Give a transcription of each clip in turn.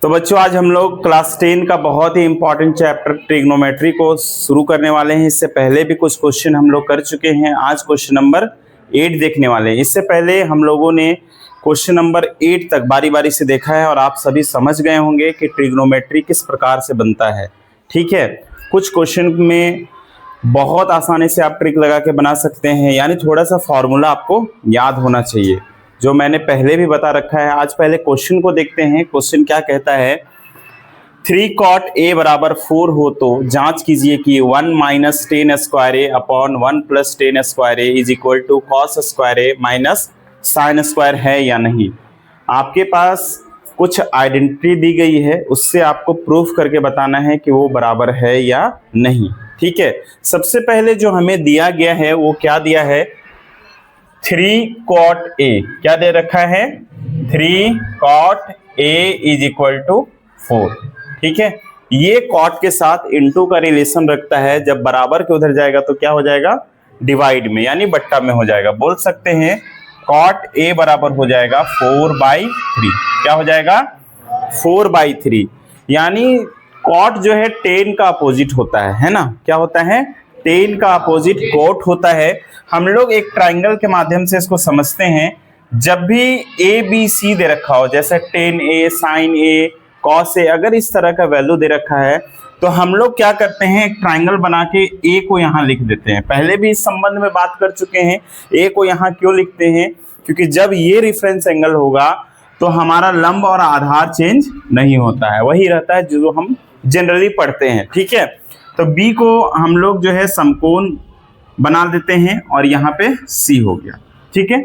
तो बच्चों आज हम लोग क्लास 10 का बहुत ही इंपॉर्टेंट चैप्टर ट्रिग्नोमेट्री को शुरू करने वाले हैं। इससे पहले भी कुछ क्वेश्चन हम लोग कर चुके हैं। आज क्वेश्चन नंबर 8 देखने वाले हैं। इससे पहले हम लोगों ने क्वेश्चन नंबर 8 तक बारी बारी से देखा है और आप सभी समझ गए होंगे कि ट्रिग्नोमेट्री किस प्रकार से बनता है। ठीक है, कुछ क्वेश्चन में बहुत आसानी से आप ट्रिक लगा के बना सकते हैं, यानी थोड़ा सा फॉर्मूला आपको याद होना चाहिए जो मैंने पहले भी बता रखा है। आज पहले क्वेश्चन को देखते हैं। क्वेश्चन क्या कहता है, 3 cot a बराबर 4 हो तो जांच कीजिए कि 1 minus 10 square A upon 1 plus 10 square A is equal to cos square A minus sine square है या नहीं। आपके पास कुछ आइडेंटिटी दी गई है, उससे आपको प्रूफ करके बताना है कि वो बराबर है या नहीं। ठीक है, सबसे पहले जो हमें दिया गया है वो क्या दिया है, 3 cot a क्या दे रखा है, 3 cot a is equal to 4। ठीक है, ये cot के साथ इनटू का रिलेशन रखता है। जब बराबर के उधर जाएगा तो क्या हो जाएगा, डिवाइड में यानी बट्टा में हो जाएगा। बोल सकते हैं cot a बराबर हो जाएगा 4/3। क्या हो जाएगा, 4/3। यानी cot जो है 10 का अपोजिट होता है ना। क्या होता है, 10 का अपोजिट cot होता है। हम लोग एक ट्राइंगल के माध्यम से इसको समझते हैं। जब भी ए बी सी दे रखा हो, जैसे 10a sign A cos A, अगर इस तरह का वैल्यू दे रखा है तो हम लोग क्या करते हैं, एक ट्राइंगल बना के ए को यहाँ लिख देते हैं। पहले भी इस संबंध में बात कर चुके हैं। ए को यहाँ क्यों लिखते हैं, क्योंकि जब ये रेफरेंस एंगल होगा तो हमारा लंब और आधार चेंज नहीं होता है, वही रहता है जो हम जनरली पढ़ते हैं। ठीक है, तो बी को हम लोग जो है समकोण बना देते हैं और यहाँ पे सी हो गया। ठीक है,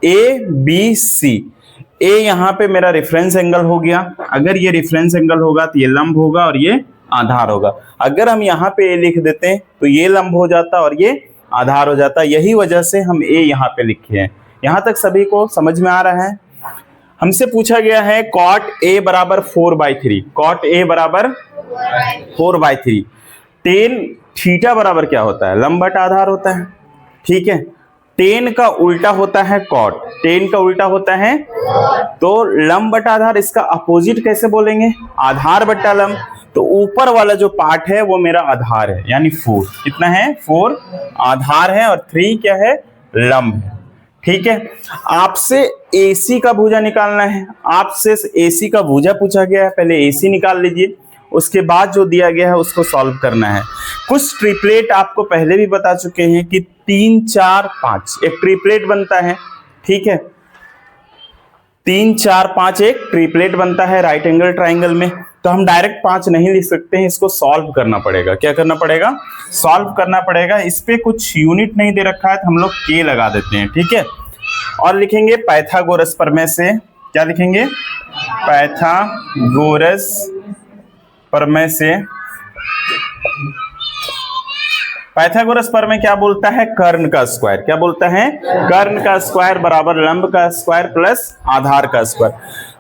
ए बी सी, ए यहाँ पे मेरा रेफरेंस एंगल हो गया। अगर ये रेफरेंस एंगल होगा तो ये लंब होगा और ये आधार होगा। अगर हम यहाँ पे ए लिख देते हैं तो ये लंब हो जाता और ये आधार हो जाता। यही वजह से हम ए यहाँ पे लिखे हैं। यहाँ तक सभी को समझ में आ रहा है। हमसे पूछा गया है cot a बराबर 4/3, cot a बराबर 4/3। 10 थीटा बराबर क्या होता है, लंब बटा आधार होता है। ठीक है, 10 का उल्टा होता है cot, 10 का उल्टा होता है तो लंब बटा आधार। इसका अपोजिट कैसे बोलेंगे, आधार बटा लंब। तो ऊपर वाला जो पार्ट है वो मेरा आधार है, यानी 4 कितना है, 4 आधार है और 3 क्या है, लंब है। ठीक है, आपसे AC का भुजा निकालना है। आपसे AC का भुजा पूछा गया है, पहले AC निकाल लीजिए, उसके बाद जो दिया गया है उसको सॉल्व करना है। कुछ ट्रिपलेट आपको पहले भी बता चुके हैं कि 3 4 5 एक ट्रिपलेट बनता है। ठीक है, 3 4 5 एक ट्रिपलेट बनता है राइट एंगल ट्राइंगल में। तो हम डायरेक्ट 5 नहीं लिख सकते हैं, इसको सॉल्व करना पड़ेगा। क्या करना पड़ेगा, सॉल्व करना पड़ेगा। इस पे कुछ यूनिट नहीं दे रखा है तो हम लोग के लगा देते हैं। ठीक है, और लिखेंगे पाइथागोरस प्रमेय से। क्या लिखेंगे, पाइथागोरस प्रमेय से। पाइथागोरस प्रमेय क्या बोलता है, कर्ण का स्क्वायर। क्या बोलता है, कर्ण का स्क्वायर बराबर लंब का स्क्वायर प्लस आधार का स्क्वायर।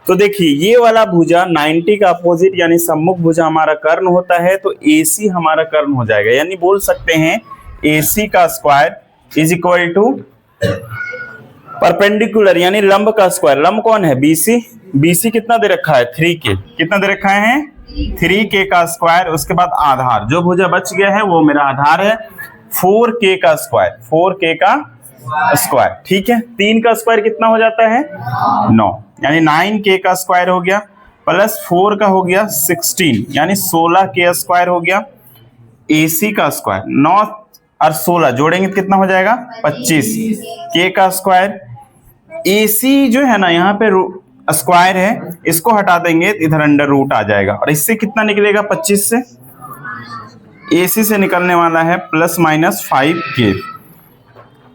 तो देखिए ये वाला भुजा 90 का अपोजिट यानी सम्मुख भुजा हमारा कर्ण होता है, तो AC हमारा कर्ण हो जाएगा। यानी बोल सकते हैं AC का square is equal to perpendicular यानी लंब का स्क्वायर। लंब कौन है, BC। BC कितना दे रखा है, 3K। कितना दे रखा है, 3K का स्क्वायर। उसके बाद आधार, जो भुजा बच गया है वो मेरा आधार है, 4K का स्क्वायर, 4K का स्क्वायर। ठीक है, 3 का स्क्वायर कितना हो जाता है, 9, यानी 9K का स्क्वायर हो गया, प्लस 4 का हो गया 16 यानी 16K स्क्वायर हो गया। AC का स्क्वायर 9 और 16 जोड़ेंगे तो कितना हो जाएगा, 25K का स्क्वायर। AC जो है ना यहाँ पे स्क्वायर है, इसको हटा देंगे तो इधर अंडर रूट आ जाएगा और इससे कितना निकलेगा, 25 से। AC से निकलने वाला है प्लस माइनस 5K।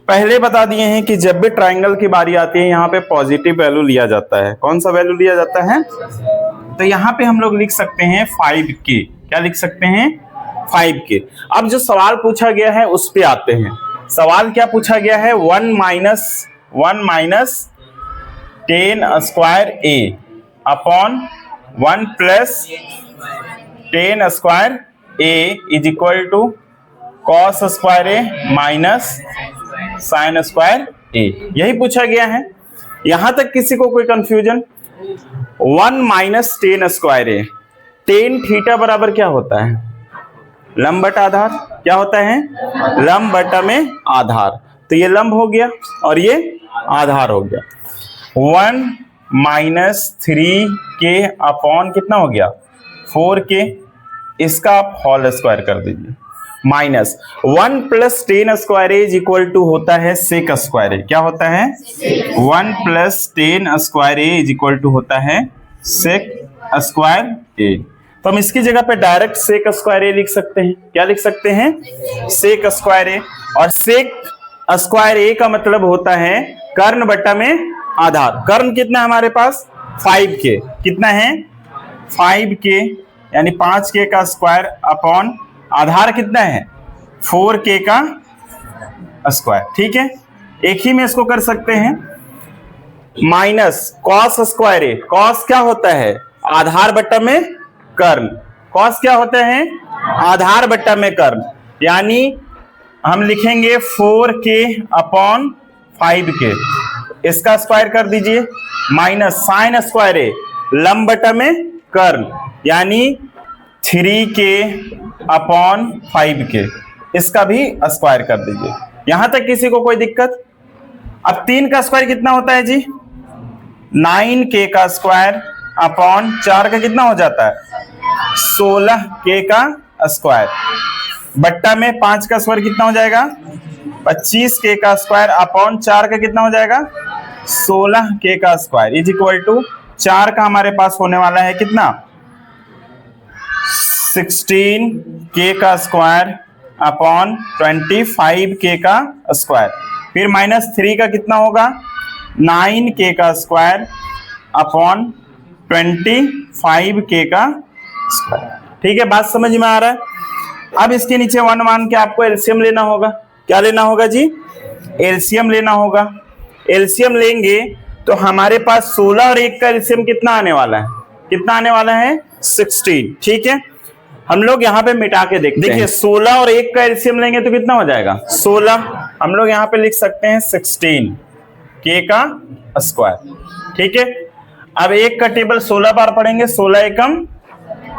पहले बता दिए हैं कि जब भी ट्राइंगल की बारी आती है यहाँ पे पॉजिटिव वैल्यू लिया जाता है। कौन सा वैल्यू लिया जाता है, तो यहाँ पे हम लोग लिख सकते हैं 5K। क्या लिख सकते हैं, 5K। अब जो सवाल पूछा गया है उस पे आते हैं। सवाल क्या पूछा गया है, 1 minus 10 square A upon 1 plus 10 square A is equal to cos square A minus sine square A. यही पूछा गया है। यहां तक किसी को कोई confusion, 1 minus tan square A, tan theta बराबर क्या होता है? लंब बटा आधार। क्या होता है? लंब बटा में आधार। तो ये लंब हो गया और ये आधार हो गया। 1 माइनस 3k अपॉन कितना हो गया? 4k। इसका आप होल स्क्वायर कर दीजिए। Minus 1 plus ten square is equal to होता है सेक स्क्वायर ए। क्या होता है? 1 plus ten square is equal to होता है सेक स्क्वायर ए। तो हम इसकी जगह पे डायरेक्ट सेक स्क्वायर ए लिख सकते हैं। क्या लिख सकते हैं? सेक स्क्वायर ए। और सेक स्क्वायर ए का मतलब होता है कर्ण बट्टा में आधार। कर्ण कितना है हमारे पास? 5k। कितना है? 5k, यानी 5k का स्क्वायर अपॉन आधार कितना है? 4k का स्क्वायर। ठीक है, एक ही में इसको कर सकते हैं। माइनस कॉस स्क्वायर ए। कॉस क्या होता है? आधार बट्टा में कर्ण। कॉस क्या होता है? आधार बट्टा में कर्ण। यानी हम लिखेंगे 4k अपॉन 5k। इसका स्क्वायर कर दीजिए। माइनस साइन स्क्वायर ए, लंब बटा में कर्ण, यानी 3k अपॉन 5k। इसका भी स्क्वायर कर दीजिए। यहां तक किसी को कोई दिक्कत? अब 3 का स्क्वायर कितना होता है जी? 9k का स्क्वायर अपॉन 4 का कितना हो जाता है? 16k का स्क्वायर। बट्टा में 5 का स्क्वायर कितना हो जाएगा? 25k का स्क्वायर अपॉन 4 का कितना हो जाएगा? 16k का स्क्वायर इज इक्वल टू 4 का हमारे पास होने वाला है कितना? 16k का स्क्वायर अपॉन 25k का स्क्वायर। फिर माइनस 3 का कितना होगा? 9k का स्क्वायर अपॉन 25k का स्क्वायर। ठीक है, बात समझ में आ रहा है? अब इसके नीचे 1 मान के आपको एलसीएम लेना होगा। क्या लेना होगा जी? एलसीएम लेना होगा। एलसीएम लेंगे तो हमारे पास 16 और 1 का एलसीएम कितना आने वाला है? कितना आने वाला है? 16। ठीक है, हम लोग यहाँ पे मिटा के देखते हैं। देखिए 16 और 1 का एलसीएम लेंगे तो कितना हो जाएगा? 16। हम लोग यहाँ पे लिख सकते हैं 16k का स्क्वायर। ठीक है, अब 1 का टेबल 16 बार पढ़ेंगे। 16 एकम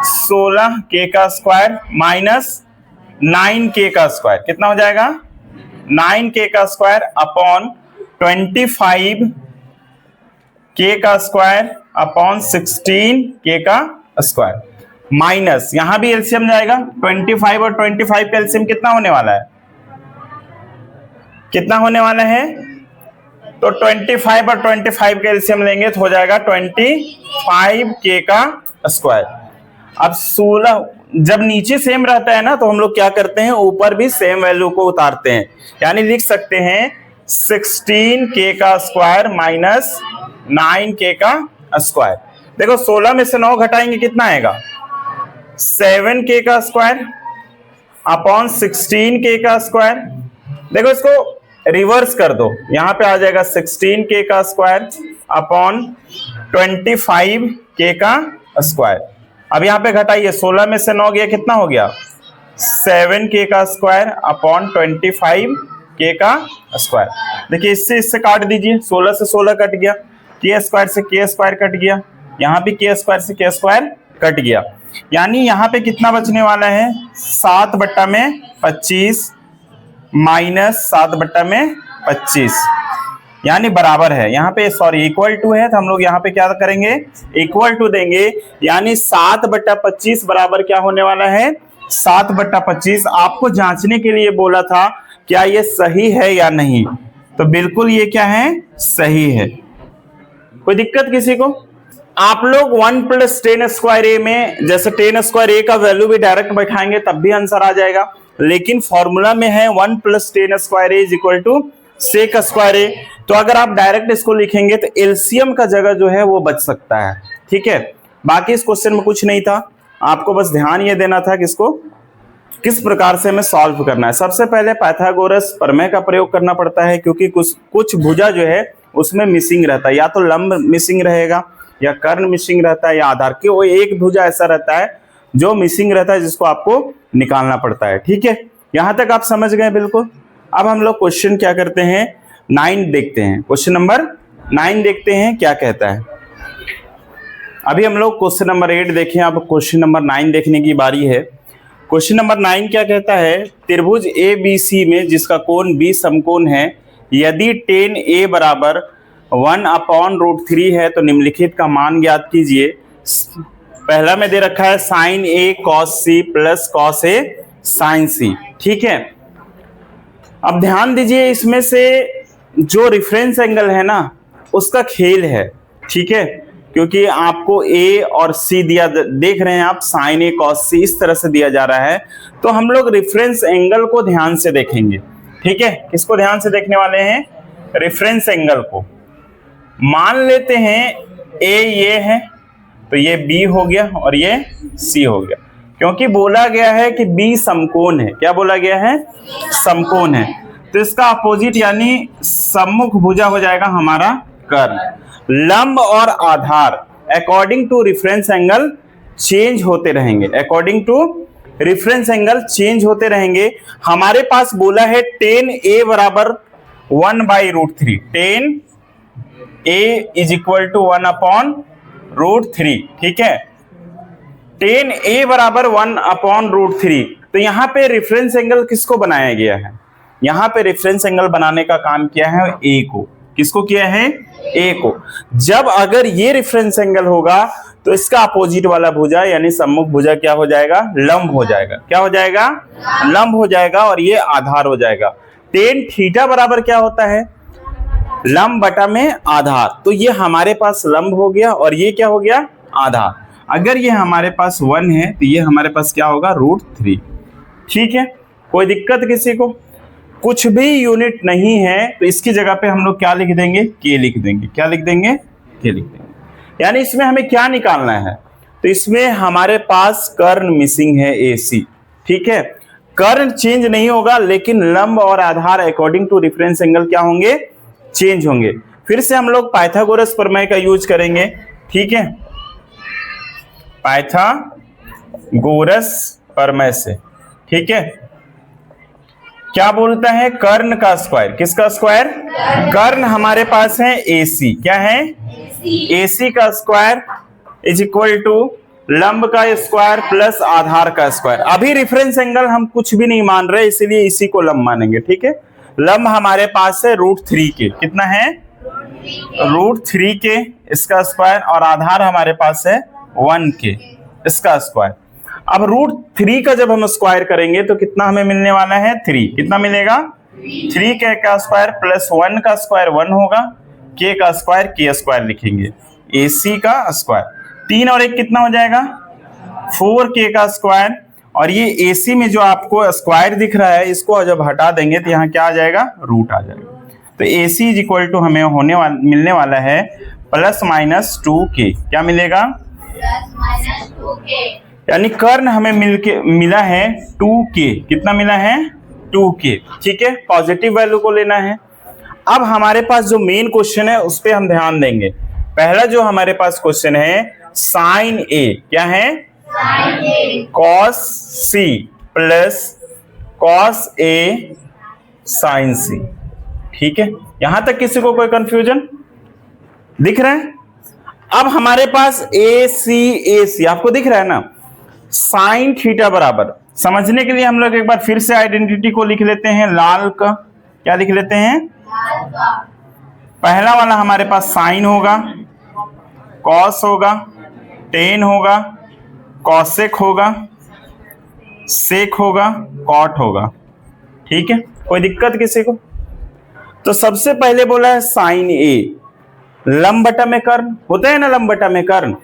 16k का स्क्वायर माइनस 9k का स्क्वायर। कितना हो जाएगा? 9k का स्क्वायर अपॉन 25k का स्क्वायर अपॉन 16k का स्क्वायर। माइनस यहां भी एलसीएम जाएगा। 25 और 25 का एलसीएम कितना होने वाला है? कितना होने वाला है? तो 25 और 25 का एलसीएम लेंगे तो हो जाएगा 25k का स्क्वायर। अब 16 जब नीचे सेम रहता है ना तो हम लोग क्या करते हैं? ऊपर भी सेम वैल्यू को उतारते हैं। यानी लिख सकते हैं 16k का स्क्वायर माइनस 9k का स्क्वायर। देखो 16 में से 9 घटाएंगे कितना आएगा? 7k का स्क्वायर अपॉन 16k का स्क्वायर। देखो इसको रिवर्स कर दो, यहां पे आ जाएगा 16k का स्क्वायर अपॉन 25k का स्क्वायर। अब यहां पे घटाइए, 16 में से 9 गया, कितना हो गया? 7k का स्क्वायर अपॉन 25k का स्क्वायर। देखिए इससे काट दीजिए। 16 से 16 कट गया, k स्क्वायर से k स्क्वायर कट गया, यहाँ भी k स्क्वायर से k स्क्वायर कट गया। यानी यहाँ पे कितना बचने वाला है? 7 बट्टा में 25 माइनस 7 बट्टा में 25, यानी बराबर है। यहाँ पे सॉरी इक्वल टू है तो हम लोग यहाँ पे क्या करेंगे? इक्वल टू देंगे। यानी 7 बट्टा 25 बराबर क्या होने वाला है? 7 बट्टा 25। आपको जांचने के लिए बोला था क्या ये सही है या नहीं, तो बिल्कुल ये क्या है? सही है। कोई दिक्कत किसी को? आप लोग 1 प्लस 10 स्क्वायर ए में जैसे 10 स्क्वायर ए का वैल्यू भी डायरेक्ट बैठाएंगे तब भी आंसर आ जाएगा, लेकिन फॉर्मूला में है 1 plus 10 square A is equal to sec square A. तो अगर आप डायरेक्ट इसको लिखेंगे तो एलसीएम का जगह जो है वो बच सकता है। ठीक है, बाकी इस क्वेश्चन में कुछ नहीं था, आपको बस ध्यान ये देना था कि इसको किस प्रकार से हमें सॉल्व करना है। सबसे पहले पाइथागोरस प्रमेय का प्रयोग करना पड़ता है, क्योंकि कुछ भुजा जो है उसमें मिसिंग रहता है, या तो लंब मिसिंग रहेगा या कर्ण मिसिंग रहता है या आधार, कि वो एक भुजा ऐसा रहता है जो मिसिंग रहता है जिसको आपको निकालना पड़ता है। ठीक है, यहां तक आप समझ गए बिल्कुल। अब हम लोग क्वेश्चन क्या करते हैं? 9 देखते हैं। क्वेश्चन नंबर 9 देखते हैं क्या कहता है। अभी हम लोग क्वेश्चन नंबर 8 देखें, अब क्वेश्चन नंबर 9 देखने की बारी है। क्वेश्चन नंबर 9 क्या कहता है, त्रिभुज ABC में जिसका कोण B समकोण है, यदि tan A बराबर 1/√3 है तो निम्नलिखित का मान ज्ञात कीजिए। पहला में दे रखा है sin A cos C plus cos A sin C। ठीक है, अब ध्यान दीजिए, इसमें से जो रेफरेंस एंगल है ना उसका खेल है। ठीक है, क्योंकि आपको A और C दिया, देख रहे हैं आप, sin A cos C इस तरह से दिया जा रहा है, तो हम लोग रेफरेंस एंगल को ध्यान से देखेंगे। ठीक है, किसको ध्यान से देखने वाले हैं? रेफरेंस एंगल को। मान लेते हैं A ये है तो ये B हो गया और ये C हो गया, क्योंकि बोला गया है कि B समकोण है। क्या बोला गया है? समकोण है, तो इसका अपोजिट यानी सम्मुख भुजा हो जाएगा हमारा कर्ण। लंब और आधार according to reference angle change होते रहेंगे, according to reference angle change होते रहेंगे। हमारे पास बोला है tan A बराबर 1/√3, tan A is equal to 1/√3। ठीक है, tan A बराबर 1/√3, तो यहाँ पे रेफरेंस एंगल किसको बनाया गया है? यहाँ पे रेफरेंस एंगल बनाने का काम किया है A को। किसको किया है? A को। जब अगर ये रेफरेंस एंगल होगा तो इसका अपोजिट वाला भुजा यानी सम्मुख भुजा क्या हो जाएगा? लंब हो जाएगा। क्या हो जाएगा? लंब हो जाएगा, और ये आधार हो जाएगा। tan थीटा बराबर क्या होता है? लंब बटा में आधार, तो ये हमारे पास लंब हो गया और ये क्या हो गया? आधार। अगर ये हमारे पास 1 है तो ये हमारे पास क्या होगा? √3। ठीक है, कोई दिक्कत किसी को? कुछ भी यूनिट नहीं है तो इसकी जगह पे हम लोग क्या लिख देंगे? K लिख देंगे। क्या लिख देंगे? K लिख देंगे। यानी इसमें हमें क्या निकालना है? तो इसमें हमारे पास कर्ण मिसिंग है AC। ठीक है, कर्ण चेंज नहीं होगा, लेकिन लंब और आधार अकॉर्डिंग टू रेफरेंस एंगल क्या होंगे? चेंज होंगे। फिर से हम लोग पाइथागोरस प्रमेय का यूज करेंगे। ठीक है, पाइथागोरस प्रमेय से। ठीक है, क्या बोलता है? कर्ण का स्क्वायर। किसका स्क्वायर? कर्ण हमारे पास है AC। क्या है? AC का स्क्वायर इज इक्वल टू लंब का स्क्वायर प्लस आधार का स्क्वायर। अभी रेफरेंस एंगल हम कुछ भी नहीं मान रहे, इसीलिए इसी को लंब मानेंगे। ठीक है, लंब हमारे पास है √3 के। कितना है? √3 के इसका स्क्वायर, और आधार हमारे पास है 1 के इसका स्क्वायर। अब √3 का जब हम स्क्वायर करेंगे तो कितना हमें मिलने वाला है? 3। कितना मिलेगा? 3 के का स्क्वायर प्लस 1 का स्क्वायर 1 होगा, के का स्क्वायर के स्क्वायर लिखेंगे, AC का स्क्वायर। 3 और 1 कितना हो जाएगा? 4k का स्क्वायर, और ये AC में जो आपको स्क्वायर दिख रहा है इसको जब हटा देंगे तो यहाँ क्या आ जाएगा? रूट आ जाएगा। तो AC इज इक्वल टू हमें मिलने वाला है ±2k। क्या मिलेगा? ±2k। यानी कर्ण हमें मिला है 2k। कितना मिला है? 2k। ठीक है, पॉजिटिव वैल्यू को लेना है। अब हमारे पास जो मेन क्वेश्चन है उस पर हम ध्यान देंगे। पहला जो हमारे पास क्वेश्चन है sin A। क्या है? sin A cos C plus cos A sin C। ठीक है, यहां तक किसी को कोई कंफ्यूजन दिख रहा है? अब हमारे पास AC आपको दिख रहा है ना? साइन थीटा बराबर, समझने के लिए हम लोग एक बार फिर से आइडेंटिटी को लिख लेते हैं। लाल का क्या लिख लेते हैं? पहला वाला हमारे पास साइन होगा, कॉस होगा, टेन होगा, कॉसेक होगा, सेक होगा, कॉट होगा। ठीक है, कोई दिक्कत किसी को? तो सबसे पहले बोला है साइन ए, लंब बटा में कर्ण होता है ना, लंब बटा में कर्ण।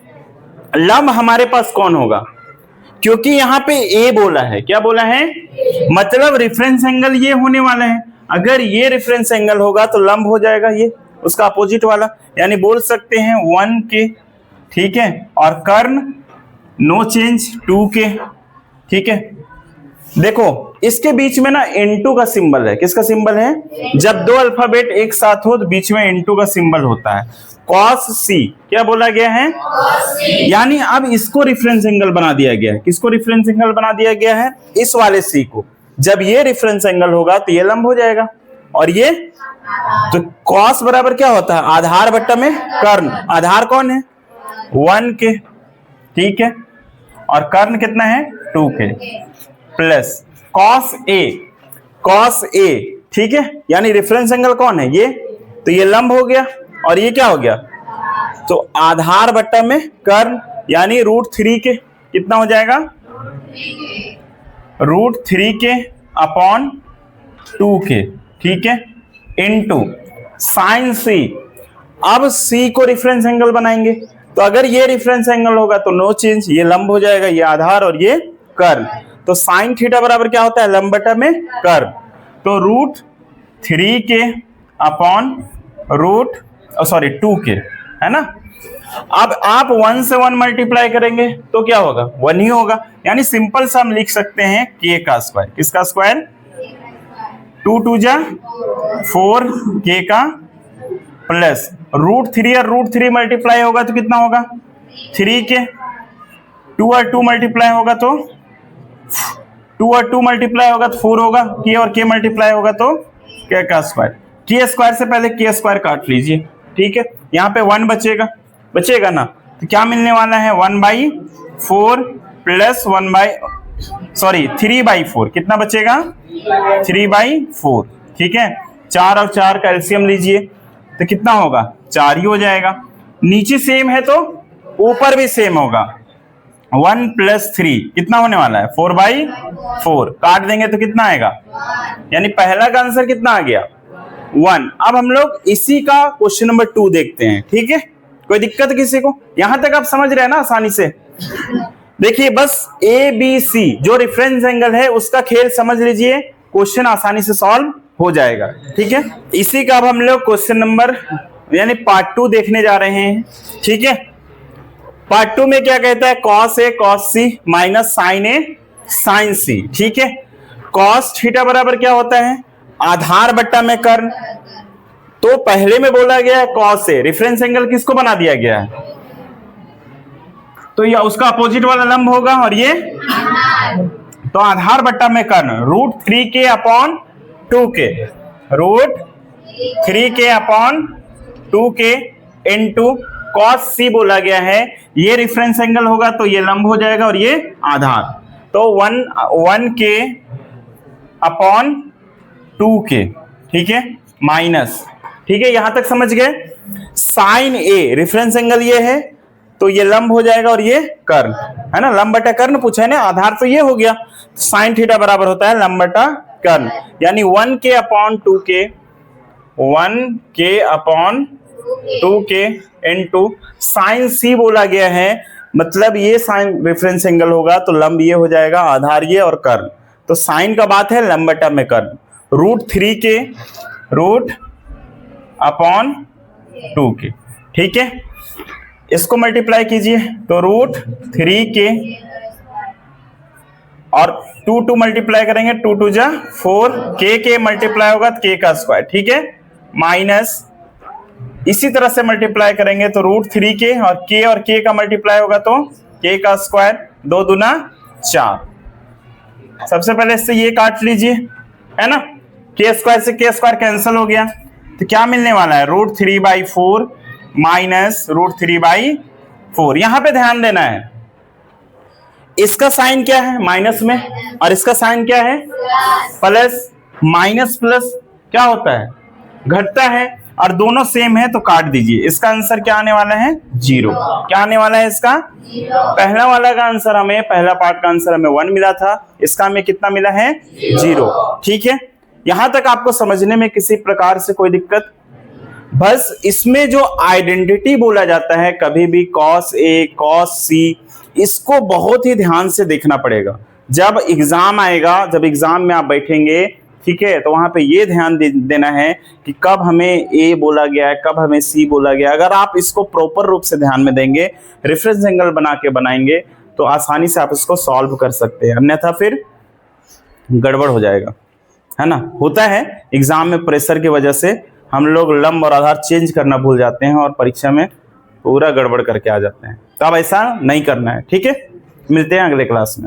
लंब हमारे पास कौन होगा? क्योंकि यहाँ पे ए बोला है, क्या बोला है? मतलब रेफरेंस एंगल ये होने वाला है। अगर ये रेफरेंस एंगल होगा तो लंब हो जाएगा ये उसका अपोजिट वाला, यानी बोल सकते हैं 1 के। ठीक है, और कर्ण नो चेंज 2 के। ठीक है, देखो इसके बीच में ना इनटू का सिंबल है। किसका सिंबल है? जब दो अल्फाबेट एक साथ हो तो बीच में इनटू का सिंबल होता है। cos c क्या बोला गया है? यानी अब इसको रेफरेंस एंगल बना दिया गया है। किसको रेफरेंस एंगल बना दिया गया है? इस वाले c को। जब ये रेफरेंस एंगल होगा तो ये लंब हो जाएगा, और ये तो cos बराबर क्या होता है? आधार बट्टा में कर्ण। आधार कौन है? 1k, ठीक है, और कर्ण कितना है 2k, प्लस cos a, ठीक है, यानी रेफरेंस एंगल कौन है ये, तो ये लंब हो गया और ये क्या हो गया, तो आधार बट्टा में कर्ण, यानी √3k कितना हो जाएगा, √3k अपॉन 2k, ठीक है, इनटू साइन c। अब c को रेफरेंस एंगल बनाएंगे, तो अगर ये रेफरेंस एंगल होगा तो नो चेंज, ये लंब हो जाएगा, ये आधार और ये कर्ण, तो साइन थीटा बराबर क्या होता है, लंब बटा में कर्ण, तो √3k अपॉन 2k, है ना। अब आप 1 से 1 मल्टीप्लाई करेंगे तो क्या होगा, 1 ही होगा, यानी सिंपल सा हम लिख सकते हैं k का स्क्वायर, किसका स्क्वायर, 2 2 जा 4 k का, प्लस √3 और √3 मल्टीप्लाई होगा तो कितना होगा, 3k, 2 और 2 मल्टीप्लाई होगा तो 2 और 2 मल्टीप्लाई होगा तो 4 होगा, k और k मल्टीप्लाई होगा तो k का स्क्वायर, k स्क्वायर से पहले k स्क्वायर काट लीजिए, ठीक है, यहाँ पे 1 बचेगा ना, तो क्या मिलने वाला है, 1/4 प्लस 3/4, कितना बचेगा, 3/4, ठीक है, 4 और 4 का एलसीएम लीजिए तो कितना होगा, 4 ही हो जाएगा, नीचे सेम है तो ऊपर भी सेम होगा, 1 + 3 कितना होने वाला है, 4/4, काट देंगे तो कितना आएगा, यानी पहला का आंसर कितना आ गया, 1। अब हम लोग इसी का क्वेश्चन नंबर 2 देखते हैं, ठीक है, कोई दिक्कत किसी को, यहां तक आप समझ रहे हैं ना आसानी से। देखिए बस ABC जो रेफरेंस एंगल है उसका खेल समझ लीजिए, क्वेश्चन आसानी से सॉल्व हो जाएगा, ठीक है। इसी का अब हम लोग क्वेश्चन नंबर यानी पार्ट 2 देखने जा रहे हैं, ठीक है। पार्ट 2 में क्या कहता है, cos A cos C minus sin A sin C, ठीक है। cos थीटा बराबर क्या होता है, आधार बट्टा में कर्ण, तो पहले में बोला गया है cos A, रेफरेंस एंगल किसको बना दिया गया है, तो यह उसका अपोजिट वाला लंब होगा, और ये तो आधार बट्टा में कर्ण, √3k upon 2k, √3k upon 2k into cos C बोला गया है, ये रेफरेंस एंगल होगा तो ये लंब हो जाएगा और ये आधार, तो 1k अपॉन 2k, ठीक है, माइनस, ठीक है, यहां तक समझ गए। साइन A रेफरेंस एंगल ये है तो ये लंब हो जाएगा और ये कर्ण, है ना, लंब बटा कर्ण पूछा है ना, आधार तो ये हो गया, साइन थीटा बराबर होता है लंब बटा कर्ण, यानी 1k upon 2k, 1k upon 2k into sine C बोला गया है, मतलब ये साइन रेफरेंस एंगल होगा तो लंब ये हो जाएगा, आधार ये और कर्ण, तो साइन का बात है लंब बटा में कर्ण, √3k रूट अपॉन 2k, ठीक है, इसको मल्टीप्लाई कीजिए तो √3k और 2 मल्टीप्लाई करेंगे, 2 2 जा 4, k मल्टीप्लाई होगा तो k का स्क्वायर, ठीक है, माइनस इसी तरह से मल्टीप्लाई करेंगे तो √3k और k का मल्टीप्लाई होगा तो k का स्क्वायर, 2 दूना 4। सबसे पहले इससे ये काट लीजिए, है ना, k स्क्वायर से k स्क्वायर कैंसिल हो गया, तो क्या मिलने वाला है, √3/4 माइनस √3/4। यहां पे ध्यान देना है, इसका साइन क्या है माइनस में और इसका साइन क्या है प्लस, माइनस प्लस क्या होता है, घटता है, और दोनों सेम है तो काट दीजिए, इसका आंसर क्या आने वाला है, 0। क्या आने वाला है इसका, पहला वाला का आंसर हमें, पहला पार्ट का आंसर हमें 1 मिला था, इसका हमें कितना मिला है, 0, ठीक है। यहां तक आपको समझने में किसी प्रकार से कोई दिक्कत, बस इसमें जो आइडेंटिटी बोला जाता है कभी भी cos A cos C, इसको बहुत ही ध्यान से देखना पड़ेगा, जब एग्जाम आएगा, जब एग्जाम में आप बैठेंगे, ठीक है, तो वहां पे ये ध्यान देना है कि कब हमें A बोला गया है, कब हमें C बोला गया है। अगर आप इसको प्रॉपर रूप से ध्यान में देंगे, रेफरेंस एंगल बना के बनाएंगे तो आसानी से आप इसको सॉल्व कर सकते हैं, अन्यथा फिर गड़बड़ हो जाएगा, है ना। होता है एग्जाम में प्रेशर की वजह से हम लोग लंब और आधार चेंज करना भूल जाते हैं और परीक्षा में पूरा गड़बड़ करके आ जाते हैं, तो अब ऐसा नहीं करना है, ठीक है। मिलते हैं अगले क्लास में।